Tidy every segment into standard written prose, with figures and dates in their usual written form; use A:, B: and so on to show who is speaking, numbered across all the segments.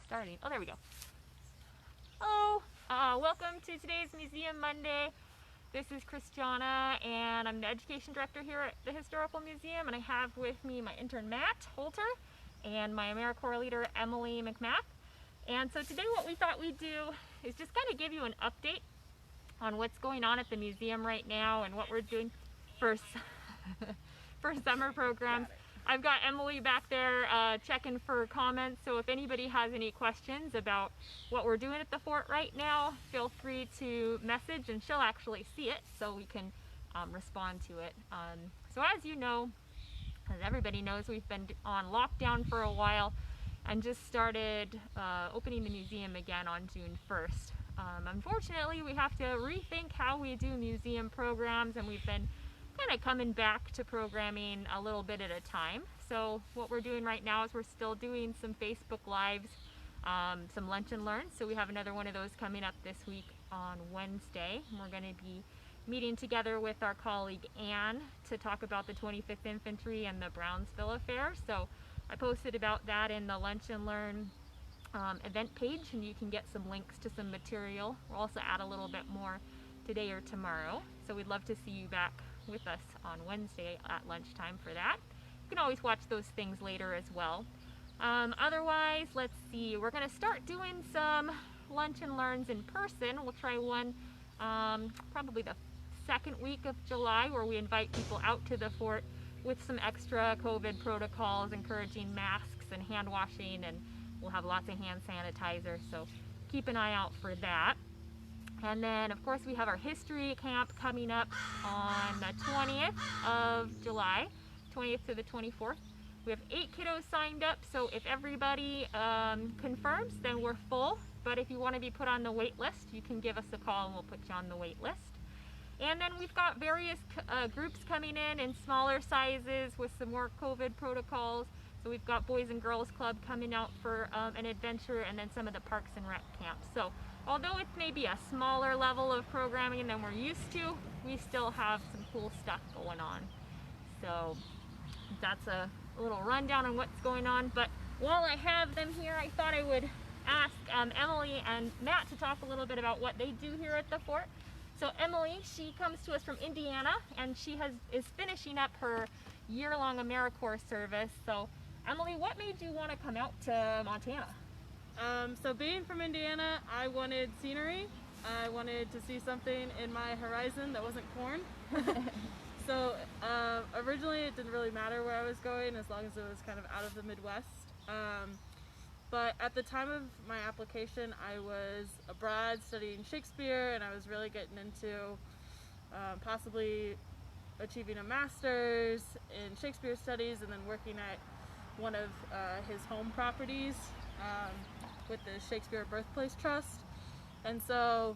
A: starting. Oh, there we go. Hello, welcome to today's Museum Monday. This is Christiana, and I'm the Education Director here at the Historical Museum, and I have with me my intern Matt Holter and my AmeriCorps leader Emily McMath. And so today what we thought we'd do is just kind of give you an update on what's going on at the museum right now and what we're doing for summer programs. I've got Emily back there checking for comments, so if anybody has any questions about what we're doing at the fort right now, feel free to message and she'll actually see it so we can respond to it. So as you know, as everybody knows, we've been on lockdown for a while and just started opening the museum again on June 1st. Unfortunately, we have to rethink how we do museum programs, and we've been kind of coming back to programming a little bit at a time. So what we're doing right now is we're still doing some Facebook Lives, some lunch and learns. So we have another one of those coming up this week on Wednesday. And we're going to be meeting together with our colleague Anne to talk about the 25th Infantry and the Brownsville affair. So I posted about that in the lunch and learn event page, and you can get some links to some material. We'll also add a little bit more today or tomorrow. So we'd love to see you back with us on Wednesday at lunchtime for that. You can always watch those things later as well. Otherwise, let's see, we're going to start doing some lunch and learns in person. We'll try one probably the second week of July, where we invite people out to the fort with some extra COVID protocols, encouraging masks and hand washing, and we'll have lots of hand sanitizer, so keep an eye out for that. And then, of course, we have our history camp coming up on the 20th of July, 20th to the 24th. We have 8 kiddos signed up, so if everybody confirms, then we're full. But if you want to be put on the wait list, you can give us a call and we'll put you on the wait list. And then we've got various groups coming in smaller sizes with some more COVID protocols. So we've got Boys and Girls Club coming out for an adventure, and then some of the Parks and Rec camps. So although it's maybe a smaller level of programming than we're used to, we still have some cool stuff going on. So that's a little rundown on what's going on. But while I have them here, I thought I would ask Emily and Matt to talk a little bit about what they do here at the fort. So Emily, she comes to us from Indiana, and she is finishing up her year-long AmeriCorps service. So Emily, what made you want to come out to Montana?
B: So being from Indiana, I wanted scenery. I wanted to see something in my horizon that wasn't corn. So originally it didn't really matter where I was going as long as it was kind of out of the Midwest. But at the time of my application, I was abroad studying Shakespeare, and I was really getting into possibly achieving a master's in Shakespeare studies and then working at one of his home properties with the Shakespeare Birthplace Trust. And so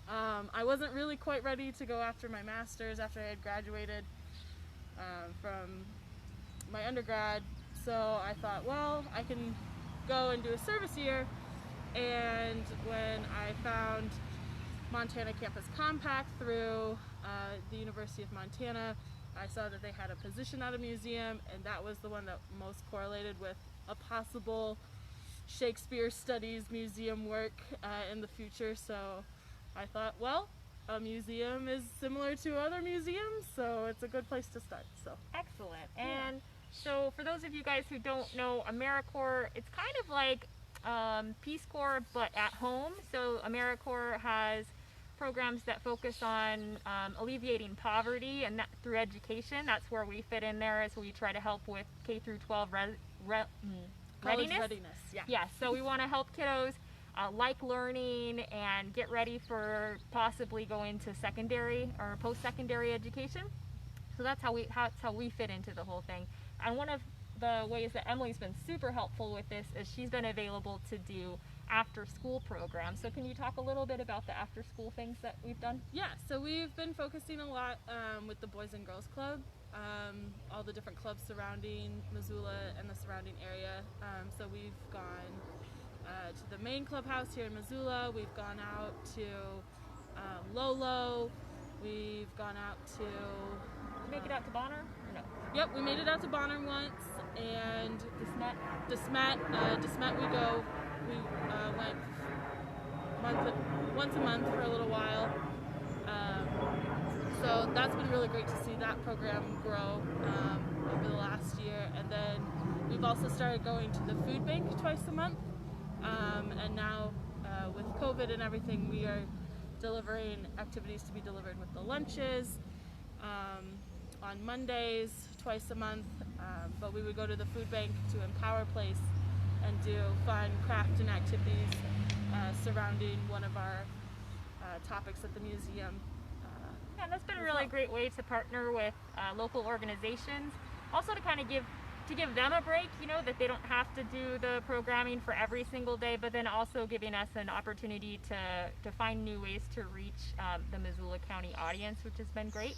B: I wasn't really quite ready to go after my master's after I had graduated from my undergrad. So I thought, well, I can go and do a service year. And when I found Montana Campus Compact through the University of Montana, I saw that they had a position at a museum, and that was the one that most correlated with a possible Shakespeare Studies museum work in the future. So I thought, well, a museum is similar to other museums, so it's a good place to start. So
A: excellent. And so for those of you guys who don't know AmeriCorps, it's kind of like Peace Corps but at home. So AmeriCorps has programs that focus on alleviating poverty, and that through education. That's where we fit in there, as we try to help with K through 12 readiness. Yeah, so we want to help kiddos like learning and get ready for possibly going to secondary or post-secondary education. So that's how we fit into the whole thing. And one of the ways that Emily's been super helpful with this is she's been available to do after school programs. So can you talk a little bit about the after school things that we've done?
B: Yeah, so we've been focusing a lot with the Boys and Girls Club, all the different clubs surrounding Missoula and the surrounding area. So we've gone to the main clubhouse here in Missoula. We've gone out to Lolo. We've gone out to...
A: Make it out to Bonner? Or no?
B: Yep, we made it out to Bonner once, and
A: DeSmet.
B: DeSmet we go once a month for a little while. So that's been really great to see that program grow over the last year. And then we've also started going to the food bank twice a month. And now with COVID and everything, we are delivering activities to be delivered with the lunches on Mondays twice a month. But we would go to the food bank to Empower Place and do fun craft and activities surrounding one of our topics at the museum.
A: Yeah, that's been a really great way to partner with local organizations. Also to kind of give them a break, you know, that they don't have to do the programming for every single day, but then also giving us an opportunity to find new ways to reach the Missoula County audience, which has been great.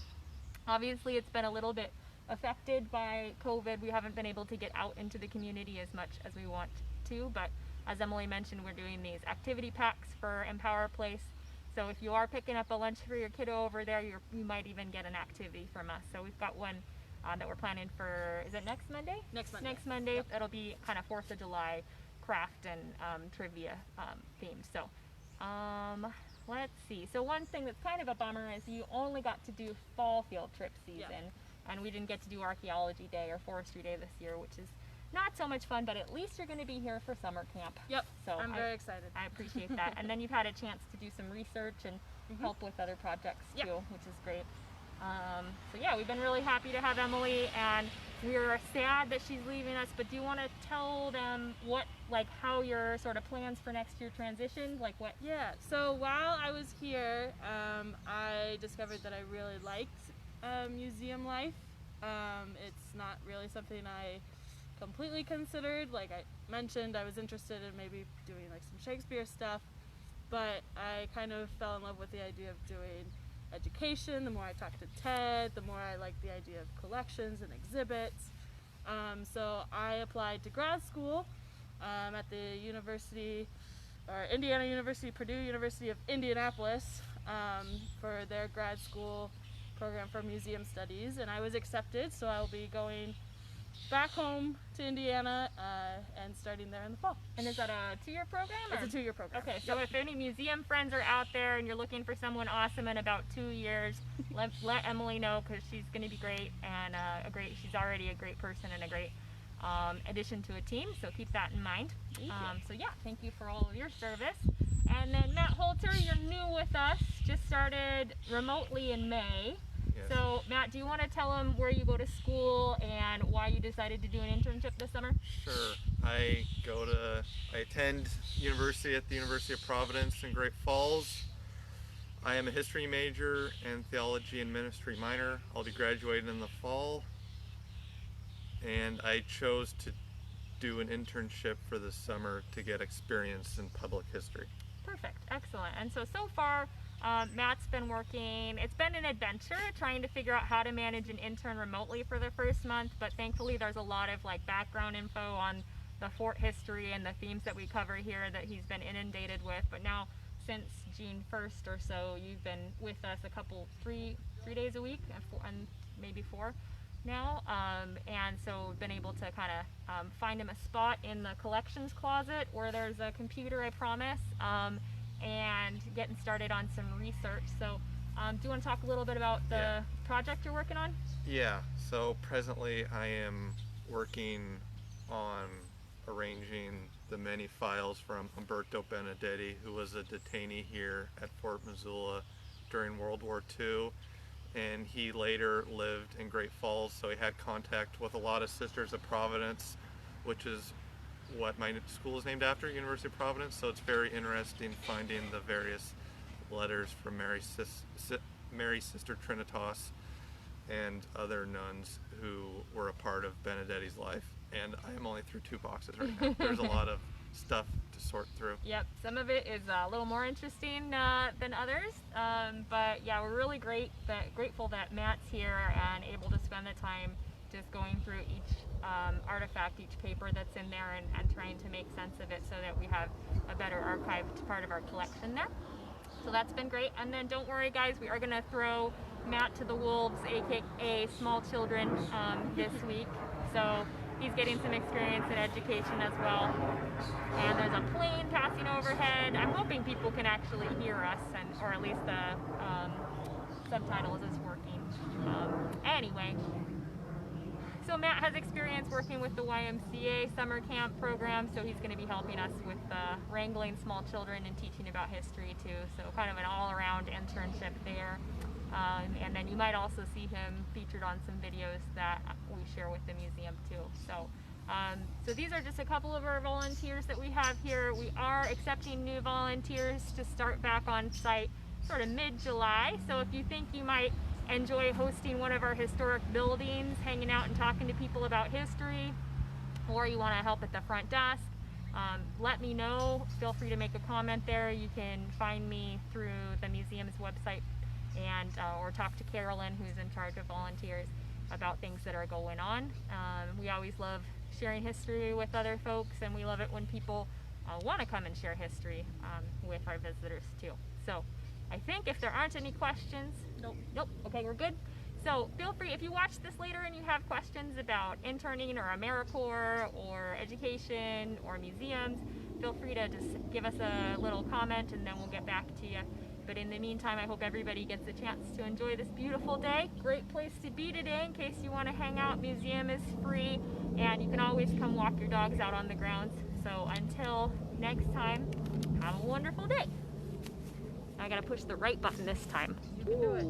A: Obviously, it's been a little bit affected by COVID. We haven't been able to get out into the community as much as we want to, but as Emily mentioned, we're doing these activity packs for Empower Place. So if you are picking up a lunch for your kiddo over there, you might even get an activity from us. So we've got one that we're planning for, is it next Monday?
B: Next Monday.
A: Next Monday.
B: Yep.
A: It'll be kind of 4th of July craft and trivia themed. So let's see. So one thing that's kind of a bummer is you only got to do fall field trip season.
B: Yep.
A: And we didn't get to do archaeology day or forestry day this year, which is not so much fun, but at least you're going to be here for summer camp.
B: Yep,
A: So
B: I'm very excited.
A: I appreciate that. And then you've had a chance to do some research and help with other projects
B: Yep.
A: too, which is great. So yeah, we've been really happy to have Emily, and we're sad that she's leaving us, but do you want to tell them how your sort of plans for next year transitioned? Like what?
B: Yeah, so while I was here, I discovered that I really liked museum life. It's not really something I completely considered. Like I mentioned, I was interested in maybe doing like some Shakespeare stuff, but I kind of fell in love with the idea of doing education. The more I talked to Ted, the more I liked the idea of collections and exhibits. So I applied to grad school at the Indiana University, Purdue University of Indianapolis for their grad school program for museum studies, and I was accepted, so I'll be going back home to Indiana and starting there in the fall.
A: And is that a 2-year program?
B: It's a 2-year program.
A: Okay, so if any museum friends are out there and you're looking for someone awesome in about 2 years, let Emily know, because she's going to be great, and she's already a great person and a great addition to a team, so keep that in mind.
B: Thank you.
A: So yeah, thank you for all of your service. And then Matt Holter, you're new with us, just started remotely in May.
C: Yes.
A: So Matt, do you want to tell them where you go to school and why you decided to do an internship this summer?
C: Sure. I attend university at the University of Providence in Great Falls. I am a history major and theology and ministry minor. I'll be graduating in the fall. And I chose to do an internship for the summer to get experience in public history.
A: Perfect, excellent. And so far, Matt's been working, it's been an adventure trying to figure out how to manage an intern remotely for the first month, but thankfully there's a lot of background info on the fort history and the themes that we cover here that he's been inundated with. But now, since June 1st or so, you've been with us three days a week, and maybe 4 now, and so we've been able to kind of find him a spot in the collections closet where there's a computer, I promise, and getting started on some research. So do you want to talk a little bit about the project you're working on?
C: Yeah, so presently I am working on arranging the many files from Umberto Benedetti, who was a detainee here at Fort Missoula during World War II, and he later lived in Great Falls, so he had contact with a lot of Sisters of Providence, which is what my school is named after, University of Providence. So it's very interesting finding the various letters from Mary Sister Trinitas and other nuns who were a part of Benedetti's life. And I am only through 2 boxes right now. There's a lot of stuff to sort through.
A: Yep, some of it is a little more interesting than others, but yeah, we're really grateful that Matt's here and able to spend the time just going through each artifact, each paper that's in there, and trying to make sense of it so that we have a better archived part of our collection there. So that's been great. And then don't worry guys, we are going to throw Matt to the wolves, aka small children, this week. So he's getting some experience in education as well. And there's a plane passing overhead, and I'm hoping people can actually hear us, or at least the subtitles is working. Anyway, so Matt has experience working with the YMCA summer camp program, so he's going to be helping us with wrangling small children and teaching about history too. So kind of an all-around internship there. And then you might also see him featured on some videos that we share with the museum too. So these are just a couple of our volunteers that we have here. We are accepting new volunteers to start back on site sort of mid-July. So if you think you might enjoy hosting one of our historic buildings, hanging out and talking to people about history, or you want to help at the front desk, let me know. Feel free to make a comment there. You can find me through the museum's website, and or talk to Carolyn, who's in charge of volunteers, about things that are going on. We always love sharing history with other folks, and we love it when people want to come and share history with our visitors too. So I think if there aren't any questions, nope, okay, we're good. So feel free, if you watch this later and you have questions about interning or AmeriCorps or education or museums, feel free to just give us a little comment and then we'll get back to you. But in the meantime, I hope everybody gets a chance to enjoy this beautiful day. Great place to be today in case you want to hang out. Museum is free, and you can always come walk your dogs out on the grounds. So until next time, have a wonderful day. I gotta push the right button this time.
B: You can do it.